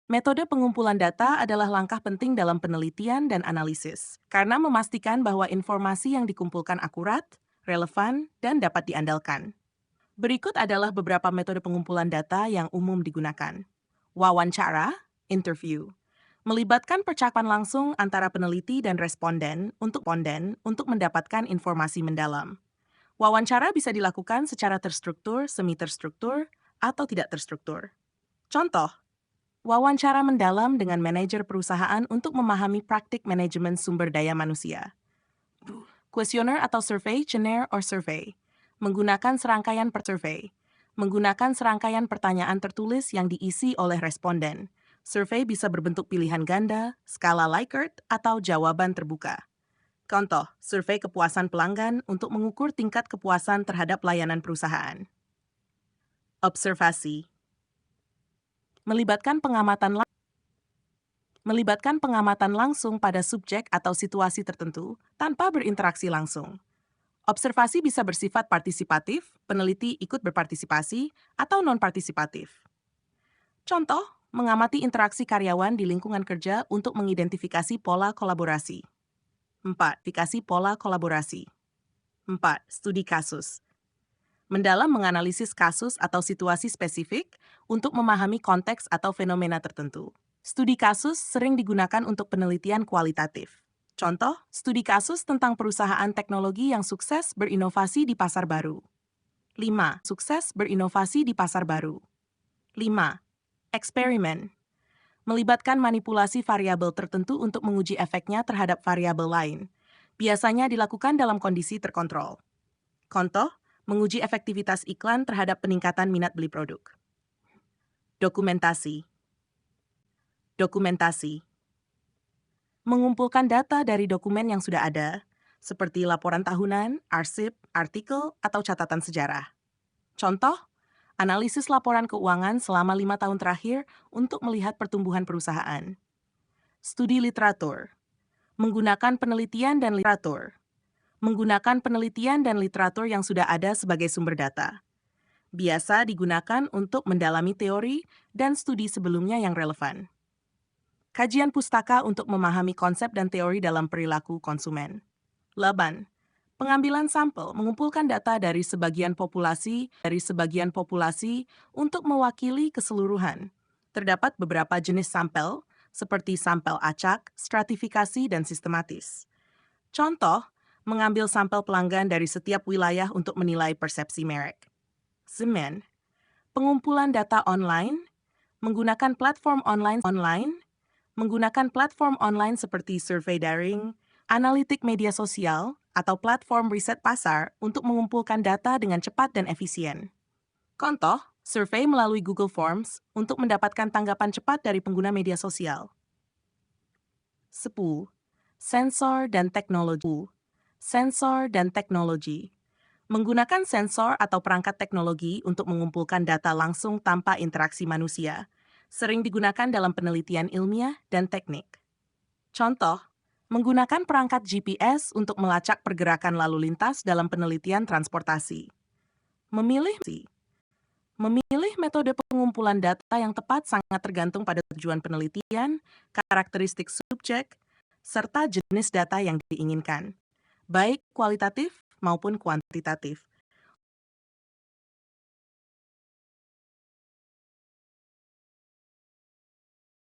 Metode pengumpulan data adalah langkah penting dalam penelitian dan analisis, karena memastikan bahwa informasi yang dikumpulkan akurat, relevan, dan dapat diandalkan. Berikut adalah beberapa metode pengumpulan data yang umum digunakan. Wawancara, interview, melibatkan percakapan langsung antara peneliti dan responden untuk mendapatkan informasi mendalam. Wawancara bisa dilakukan secara terstruktur, semi-terstruktur, atau tidak terstruktur. Contoh, wawancara mendalam dengan manajer perusahaan untuk memahami praktik manajemen sumber daya manusia. Kuesioner atau survei, questionnaire or survey, menggunakan serangkaian survei, menggunakan serangkaian pertanyaan tertulis yang diisi oleh responden. Survei bisa berbentuk pilihan ganda, skala Likert, atau jawaban terbuka. Contoh, survei kepuasan pelanggan untuk mengukur tingkat kepuasan terhadap layanan perusahaan. Observasi, melibatkan pengamatan langsung pada subjek atau situasi tertentu tanpa berinteraksi langsung. Observasi bisa bersifat partisipatif, peneliti ikut berpartisipasi, atau non-partisipatif. Contoh, mengamati interaksi karyawan di lingkungan kerja untuk mengidentifikasi pola kolaborasi. 4. Identifikasi pola kolaborasi. 4. Studi kasus. Mendalam menganalisis kasus atau situasi spesifik untuk memahami konteks atau fenomena tertentu. Studi kasus sering digunakan untuk penelitian kualitatif. Contoh, studi kasus tentang perusahaan teknologi yang sukses berinovasi di pasar baru. 5. Sukses berinovasi di pasar baru. 5. Eksperimen. Melibatkan manipulasi variabel tertentu untuk menguji efeknya terhadap variabel lain. Biasanya dilakukan dalam kondisi terkontrol. Contoh, menguji efektivitas iklan terhadap peningkatan minat beli produk. Dokumentasi. Dokumentasi. Mengumpulkan data dari dokumen yang sudah ada, seperti laporan tahunan, arsip, artikel, atau catatan sejarah. Contoh, analisis laporan keuangan selama 5 tahun terakhir untuk melihat pertumbuhan perusahaan. Studi literatur. Menggunakan penelitian dan literatur. Menggunakan penelitian dan literatur yang sudah ada sebagai sumber data. Biasa digunakan untuk mendalami teori dan studi sebelumnya yang relevan. Kajian pustaka untuk memahami konsep dan teori dalam perilaku konsumen. 8. Pengambilan sampel mengumpulkan data dari sebagian populasi untuk mewakili keseluruhan. Terdapat beberapa jenis sampel, seperti sampel acak, stratifikasi, dan sistematis. Contoh, mengambil sampel pelanggan dari setiap wilayah untuk menilai persepsi merek. 9. Pengumpulan data online, menggunakan platform online seperti survei daring, analitik media sosial, atau platform riset pasar untuk mengumpulkan data dengan cepat dan efisien. Contoh, survei melalui Google Forms untuk mendapatkan tanggapan cepat dari pengguna media sosial. 10. Sensor dan teknologi. Sensor dan teknologi. Menggunakan sensor atau perangkat teknologi untuk mengumpulkan data langsung tanpa interaksi manusia, sering digunakan dalam penelitian ilmiah dan teknik. Contoh, menggunakan perangkat GPS untuk melacak pergerakan lalu lintas dalam penelitian transportasi. Memilih metode pengumpulan data yang tepat sangat tergantung pada tujuan penelitian, karakteristik subjek, serta jenis data yang diinginkan, baik kualitatif maupun kuantitatif.